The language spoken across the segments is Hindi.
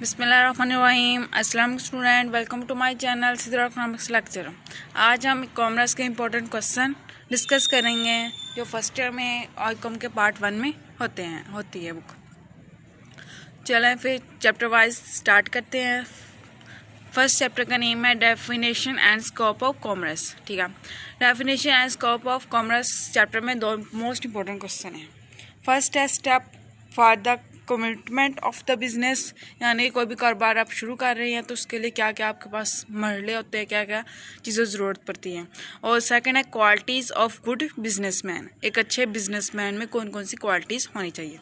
बिस्मिल्लाहिर्रहमानिर्रहीम। अस्सलाम student, welcome to my channel Sidra economics lecture. आज हम कॉमर्स के इंपॉर्टेंट क्वेश्चन डिस्कस करेंगे जो फर्स्ट ईयर में और कॉम के पार्ट 1 में होती है बुक। चलें फिर चैप्टर वाइज स्टार्ट करते हैं। फर्स्ट चैप्टर का नेम है definition and scope of commerce. ठीक है, definition and scope of commerce chapter में दो मोस्ट इंपॉर्टेंट क्वेश्चन हैं। फर्स्ट है step for the commitment of the business, यानी कोई भी कारोबार आप शुरू कर रहे हैं तो उसके लिए क्या क्या आपके पास मरहले होते हैं, क्या क्या चीज़ें ज़रूरत पड़ती हैं। और सेकंड है क्वालिटीज़ ऑफ गुड बिजनेसमैन, एक अच्छे बिजनेसमैन में कौन कौन सी क्वालिटीज़ होनी चाहिए।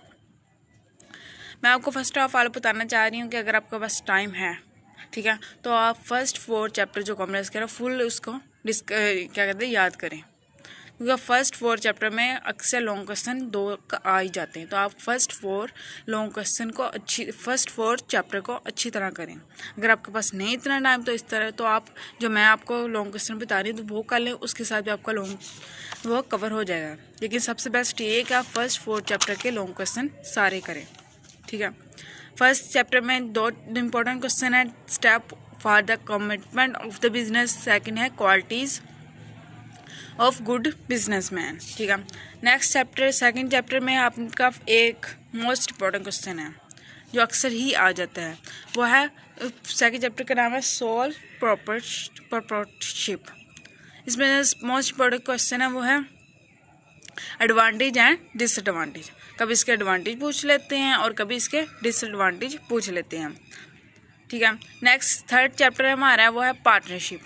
मैं आपको फर्स्ट ऑफ ऑल बताना चाह रही हूँ कि अगर आपके पास टाइम है, ठीक है, तो आप फर्स्ट 4 चैप्टर जो कॉमर्स के फुल उसको क्या कहते हैं याद करें, क्योंकि फर्स्ट 4 चैप्टर में अक्सर लॉन्ग क्वेश्चन 2 आ ही जाते हैं। तो आप फर्स्ट 4 लॉन्ग क्वेश्चन को फर्स्ट 4 चैप्टर को अच्छी तरह करें। अगर आपके पास नहीं इतना टाइम तो इस तरह तो आप जो मैं आपको लॉन्ग क्वेश्चन बता रही हूँ तो वो कर लें, उसके साथ भी आपका वो कवर हो जाएगा। लेकिन सबसे बेस्ट ये है कि आप फर्स्ट 4 चैप्टर के लॉन्ग क्वेश्चन सारे करें। ठीक है, फर्स्ट चैप्टर में 2 इंपॉर्टेंट क्वेश्चन है step for the commitment of the business, second है क्वालिटीज़ ऑफ गुड बिजनेसमैन। ठीक है, नेक्स्ट चैप्टर सेकंड चैप्टर में आपका एक मोस्ट इम्पॉर्टेंट क्वेश्चन है जो अक्सर ही आ जाता है, वो है सेकंड चैप्टर का नाम है सोल प्रोप्राइटरशिप। इसमें मोस्ट इम्पॉर्टेंट क्वेश्चन है वो है एडवांटेज एंड डिसएडवांटेज। कभी इसके एडवांटेज पूछ लेते हैं और कभी इसके डिसएडवांटेज पूछ लेते हैं। ठीक है, नेक्स्ट थर्ड चैप्टर हमारा है वो है पार्टनरशिप।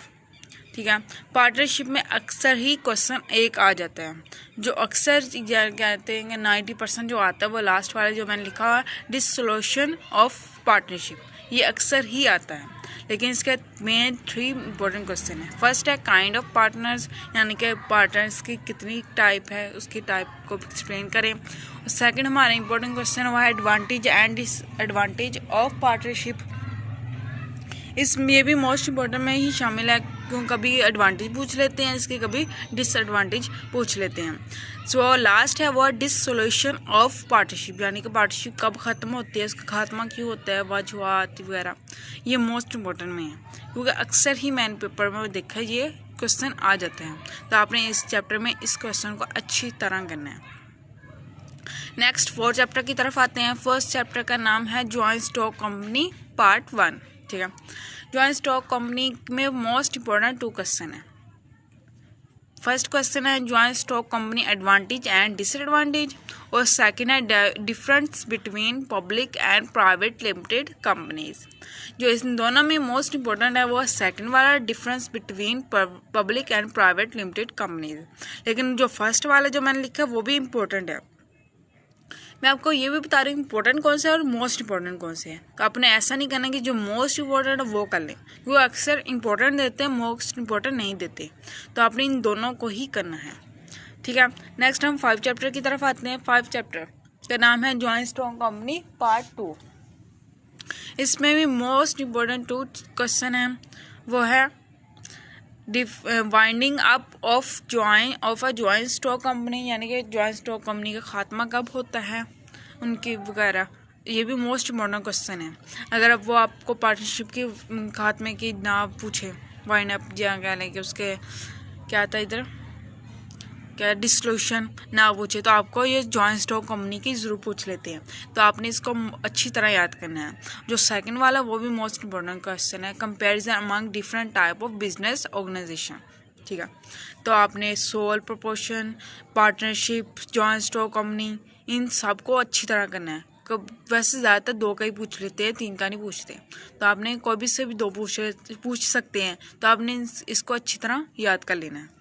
ठीक है, पार्टनरशिप में अक्सर ही क्वेश्चन एक आ जाता है, जो अक्सर कहते हैं 90% जो आता है वो लास्ट वाला जो मैंने लिखा हुआ है डिसोल्यूशन ऑफ पार्टनरशिप, ये अक्सर ही आता है। लेकिन इसके मेन 3 इंपॉर्टेंट क्वेश्चन है। फर्स्ट है काइंड ऑफ पार्टनर्स, यानी कि पार्टनर्स की कितनी टाइप है, उसकी टाइप को एक्सप्लेन करें। और सेकंड हमारा इंपॉर्टेंट क्वेश्चन हुआ है advantage and disadvantage of partnership. इसमें भी मोस्ट इम्पोर्टेंट में ही शामिल है, क्यों कभी एडवांटेज पूछ लेते हैं इसके, कभी डिसएडवांटेज पूछ लेते हैं। सो लास्ट है वो डिसोल्यूशन ऑफ पार्टनरशिप, यानी कि पार्टनरशिप कब ख़त्म होती है, उसका खात्मा क्यों होता है, वजूहात वगैरह, ये मोस्ट इम्पोर्टेंट में है, क्योंकि अक्सर ही मैंने पेपर में देखा ये क्वेश्चन आ जाते हैं। तो आपने इस चैप्टर में इस क्वेश्चन को अच्छी तरह करना है। नेक्स्ट 4 चैप्टर की तरफ आते हैं। फर्स्ट चैप्टर का नाम है जॉइंट स्टॉक कंपनी पार्ट 1। ठीक है, जॉइंट स्टॉक कंपनी में मोस्ट इम्पोर्टेंट 2 क्वेश्चन है। फर्स्ट क्वेश्चन है joint stock company advantage and disadvantage, और सेकंड है difference between public and private limited companies. जो इन दोनों में मोस्ट इम्पोर्टेंट है वो सेकंड वाला difference between public and private limited companies. लेकिन जो फर्स्ट वाला जो मैंने लिखा वो भी इम्पोर्टेंट है। मैं आपको ये भी बता रही हूँ इंपॉर्टेंट कौन से है और मोस्ट इंपॉर्टेंट कौन से है। तो आपने ऐसा नहीं करना कि जो मोस्ट इंपॉर्टेंट है वो कर लें, वो अक्सर इंपॉर्टेंट देते हैं, मोस्ट इंपॉर्टेंट नहीं देते। तो आपने इन दोनों को ही करना है। ठीक है, नेक्स्ट हम 5 चैप्टर की तरफ आते हैं। 5 चैप्टर का नाम है जॉइंट स्टॉक कंपनी पार्ट 2। इसमें भी मोस्ट इम्पोर्टेंट 2 क्वेश्चन है, वो है winding up of a joint stock company, यानी कि जॉइंट स्टॉक कंपनी का खात्मा कब होता है, उनकी वगैरह। ये भी मोस्ट इम्पोर्टेंट क्वेश्चन है। अगर अब वो आपको पार्टनरशिप की खात्मे की ना पूछे, वाइंड अप या क्या लेंगे उसके क्या था इधर क्या डिसोल्यूशन ना पूछे, तो आपको ये जॉइंट स्टॉक कंपनी की ज़रूर पूछ लेते हैं। तो आपने इसको अच्छी तरह याद करना है। जो सेकंड वाला वो भी मोस्ट इम्पोर्टेंट क्वेश्चन है comparison among different type of business organisation. ठीक है, तो आपने sole proportion, partnership, joint stock company, इन सबको अच्छी तरह करना है। वैसे ज़्यादातर 2 का ही पूछ लेते हैं, 3 का नहीं पूछते। तो आपने कोई भी से भी 2 पूछ सकते हैं, तो आपने इसको अच्छी तरह याद कर लेना है।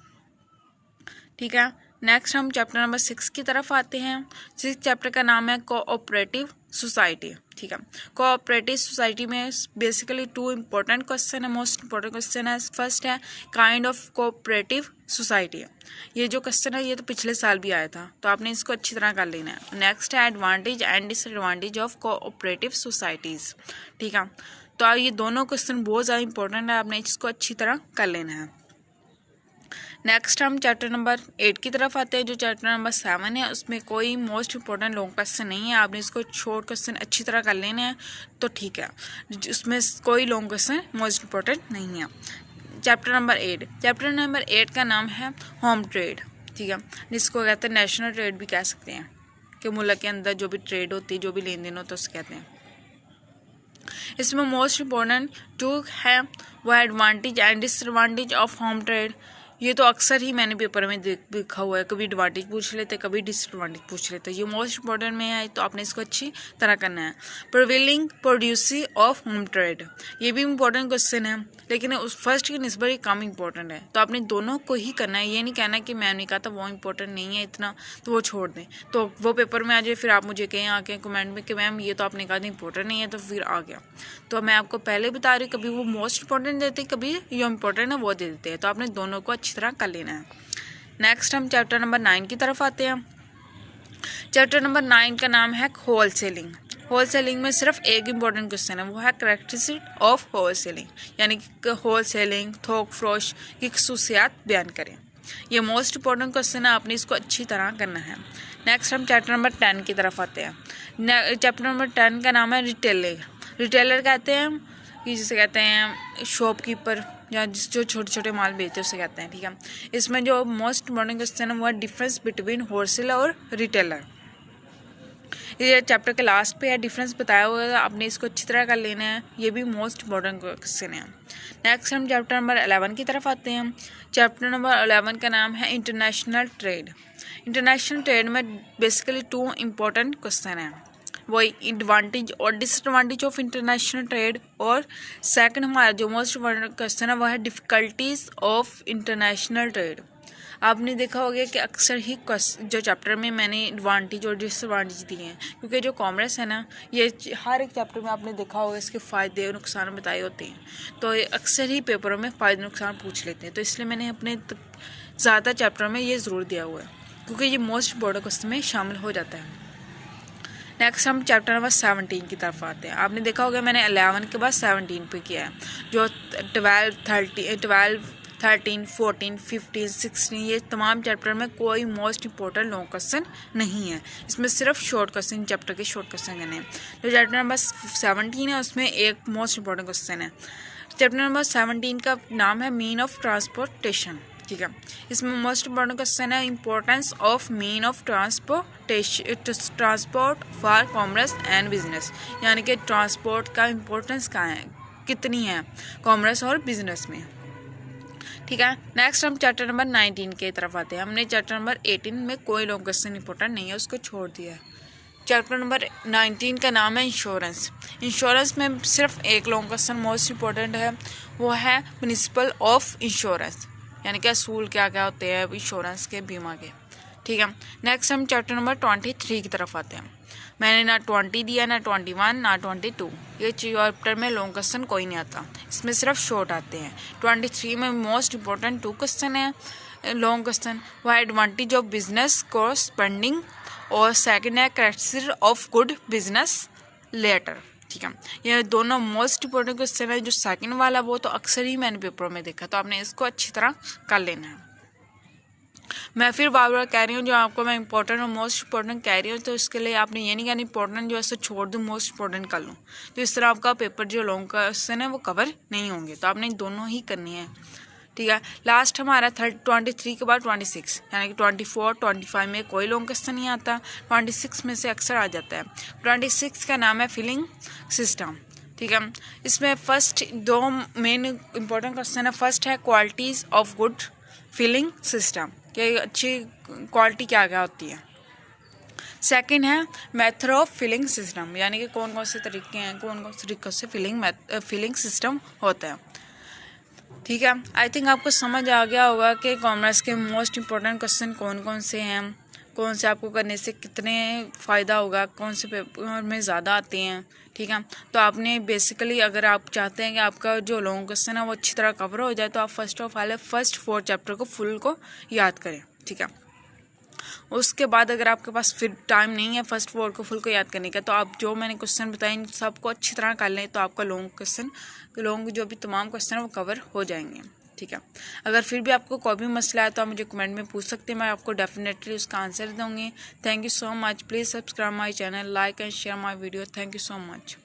ठीक है, नेक्स्ट हम चैप्टर नंबर 6 की तरफ आते हैं। 6 चैप्टर का नाम है कोऑपरेटिव सोसाइटी। ठीक है, कोऑपरेटिव सोसाइटी में बेसिकली 2 इंपॉर्टेंट क्वेश्चन है, मोस्ट इंपॉर्टेंट क्वेश्चन है। फर्स्ट है काइंड ऑफ कोऑपरेटिव सोसाइटी। ये जो क्वेश्चन है ये तो पिछले साल भी आया था, तो आपने इसको अच्छी तरह कर लेना है। नेक्स्ट है advantage and disadvantage of cooperative societies. ठीक है, तो ये दोनों क्वेश्चन बहुत ज़्यादा इंपॉर्टेंट है, आपने इसको अच्छी तरह कर लेना है। नेक्स्ट हम चैप्टर नंबर 8 की तरफ आते हैं। जो चैप्टर नंबर 7 है उसमें कोई मोस्ट इंपॉर्टेंट लॉन्ग क्वेश्चन नहीं है, आपने इसको शॉर्ट क्वेश्चन अच्छी तरह कर लेने हैं तो ठीक है, उसमें कोई लॉन्ग क्वेश्चन मोस्ट इंपॉर्टेंट नहीं है। चैप्टर नंबर 8 का नाम है होम ट्रेड, ठीक है, जिसको कहते हैं नेशनल ट्रेड भी कह सकते हैं, कि मुल्क के अंदर जो भी ट्रेड होती है, जो भी लेन देन होता है उसको कहते हैं। इसमें मोस्ट इम्पोर्टेंट जो है वो advantage and disadvantage of home trade. ये तो अक्सर ही मैंने पेपर में देखा हुआ है, कभी एडवांटेज पूछ लेते, कभी डिसएडवांटेज पूछ लेते। ये मोस्ट इंपॉर्टेंट में है तो आपने इसको अच्छी तरह करना है। प्रिवेलिंग प्रोड्यूसी ऑफ होम ट्रेड, ये भी इम्पोर्टेंट क्वेश्चन है, लेकिन उस फर्स्ट की निस्बत ये कम इम्पोर्टेंट है, तो आपने दोनों को ही करना है। ये नहीं कहना कि मैंने नहीं कहा था वो इम्पोर्टेंट नहीं है इतना तो वो छोड़ दें, तो वो पेपर में आ जाए फिर आप मुझे कहें आके कमेंट में कि मैम ये तो आपने कहा था इम्पोर्टेंट नहीं है, तो फिर आ गया। तो मैं आपको पहले बता रही हूँ, कभी वो मोस्ट इंपॉर्टेंट देते, कभी ये इंपॉर्टेंट है वो दे देते हैं, तो आपने दोनों को अच्छी तरह कर लेना है। नेक्स्ट हम चैप्टर नंबर 9 की तरफ आते हैं। चैप्टर नंबर 9 का नाम है होलसेलिंग। होलसेलिंग में सिर्फ एक इम्पॉर्टेंट क्वेश्चन है, वो है कैरेक्टरिस्टिक ऑफ होलसेलिंग, यानी कि होलसेलिंग थोक फरोश की खसूसियात बयान करें। ये मोस्ट इंपॉर्टेंट क्वेश्चन है, आपने इसको अच्छी तरह करना है। नेक्स्ट हम चैप्टर नंबर 10 की तरफ आते हैं। चैप्टर नंबर 10 का नाम है रिटेलर कहते हैं कि जिसे कहते हैं शॉपकीपर या जो छोटे छोटे माल बेचते हैं उसे कहते हैं, ठीक है। इसमें जो मोस्ट इम्पॉर्टेंट क्वेश्चन है वो है डिफरेंस बिटवीन होलसेलर और रिटेलर। ये चैप्टर के लास्ट पे है, डिफरेंस बताया हुआ है, आपने इसको अच्छी तरह कर लेना है, ये भी मोस्ट इम्पॉर्टेंट क्वेश्चन है। नेक्स्ट हम चैप्टर नंबर 11 की तरफ आते हैं। चैप्टर नंबर 11 का नाम है इंटरनेशनल ट्रेड। इंटरनेशनल ट्रेड में बेसिकली 2 इम्पॉर्टेंट क्वेश्चन हैं, वही एडवांटेज और डिसएडवांटेज ऑफ इंटरनेशनल ट्रेड, और सेकंड हमारा जो मोस्ट इम्पॉर्टेंट क्वेश्चन है वह है डिफ़िकल्टीज ऑफ इंटरनेशनल ट्रेड। आपने देखा होगा कि अक्सर ही जो चैप्टर में मैंने एडवांटेज और डिसएडवांटेज दिए हैं, क्योंकि जो कॉमर्स है ना, ये हर एक चैप्टर में आपने देखा होगा इसके फ़ायदे और नुकसान बताए होते हैं, तो अक्सर ही पेपरों में फ़ायदे नुकसान पूछ लेते हैं, तो इसलिए मैंने अपने ज़्यादा चैप्टर में ये ज़रूर दिया हुआ है, क्योंकि ये मोस्ट इम्पॉर्टेंट क्वेश्चन में शामिल हो जाता है। नेक्स्ट हम चैप्टर नंबर 17 की तरफ आते हैं। आपने देखा होगा मैंने 11 के बाद 17 पे किया है, जो 12, 13, 14, 15, 16 ये तमाम चैप्टर में कोई मोस्ट इंपॉर्टेंट लॉन्ग क्वेश्चन नहीं है, इसमें सिर्फ शॉर्ट क्वेश्चन, चैप्टर के शॉर्ट क्वेश्चन करने हैं। जो चैप्टर नंबर 17 है उसमें एक मोस्ट इंपॉर्टेंट क्वेश्चन है। चैप्टर नंबर 17 का नाम है मीन ऑफ ट्रांसपोर्टेशन, ठीक है। इसमें मोस्ट इंपॉर्टेंट क्वेश्चन है importance of mean of transport for commerce and business, यानी कि ट्रांसपोर्ट का इंपॉर्टेंस कहाँ है, कितनी है कॉमर्स और बिजनेस में, ठीक है। नेक्स्ट हम चैप्टर नंबर 19 की तरफ आते हैं। हमने चैप्टर नंबर 18 में कोई लॉन्ग क्वेश्चन इंपॉर्टेंट नहीं है, उसको छोड़ दिया है। चैप्टर नंबर 19 का नाम है इंश्योरेंस। इंश्योरेंस में सिर्फ एक लॉन्ग क्वेश्चन मोस्ट इंपॉर्टेंट है, वो है प्रिंसिपल ऑफ इंश्योरेंस, यानी कि असूल क्या क्या होते हैं इंश्योरेंस के, बीमा के, ठीक है। नेक्स्ट हम चैप्टर नंबर 23 की तरफ आते हैं। मैंने ना 20 दिया, ना 21, ना 22, ये चैप्टर में लॉन्ग क्वेश्चन कोई नहीं आता, इसमें सिर्फ शॉर्ट आते हैं। 23 में मोस्ट इंपॉर्टेंट 2 क्वेश्चन है लॉन्ग क्वेश्चन, वो है एडवांटेज ऑफ बिजनेस कॉरस्पॉन्डिंग, और सेकंड है characteristics of good business letter, ठीक है। ये दोनों मोस्ट इंपॉर्टेंट क्वेश्चन है। जो सेकंड वाला वो तो अक्सर ही मैंने पेपरों में देखा, तो आपने इसको अच्छी तरह कर लेना है। मैं फिर बार बार कह रही हूँ, जो आपको मैं इंपॉर्टेंट और मोस्ट इंपॉर्टेंट कह रही हूँ, तो इसके लिए आपने ये नहीं कहना इंपॉर्टेंट जो है छोड़ दूँ, मोस्ट इंपॉर्टेंट कर लूँ, तो इस तरह आपका पेपर जो लॉन्ग क्वेश्चन है वो कवर नहीं होंगे, तो आपने दोनों ही करनी है, ठीक है। लास्ट हमारा 23 के बाद 26, यानी कि 24, 25 में कोई लॉन्ग क्वेश्चन नहीं आता, 26 में से अक्सर आ जाता है। 26 का नाम है फिलिंग सिस्टम, ठीक है। इसमें फर्स्ट 2 मेन इंपॉर्टेंट क्वेश्चन है। फर्स्ट है qualities of good filing system, कि अच्छी क्वालिटी क्या क्या होती है। सेकंड है मेथड ऑफ फिलिंग सिस्टम, यानी कि कौन कौन से तरीके हैं, कौन कौन से तरीक़ों से फिलिंग सिस्टम होता है, ठीक है। आई थिंक आपको समझ आ गया होगा कि कॉमर्स के मोस्ट इंपॉर्टेंट क्वेश्चन कौन कौन से हैं, कौन से आपको करने से कितने फ़ायदा होगा, कौन से पेपर में ज़्यादा आते हैं, ठीक है। तो आपने बेसिकली अगर आप चाहते हैं कि आपका जो लॉन्ग क्वेश्चन है वो अच्छी तरह कवर हो जाए, तो आप first of all first 4 chapter को फुल को याद करें, ठीक है। उसके बाद अगर आपके पास फिर टाइम नहीं है फर्स्ट 4 को फुल को याद करने का, तो आप जो मैंने क्वेश्चन बताए इन सबको अच्छी तरह कर लें, तो आपका लॉन्ग जो भी तमाम क्वेश्चन है वो कवर हो जाएंगे, ठीक है। अगर फिर भी आपको कोई भी मसला है तो आप मुझे कमेंट में पूछ सकते हैं, मैं आपको डेफिनेटली उसका आंसर दूँगी। Thank you so much. Please subscribe my channel, like and share my video. Thank you so much.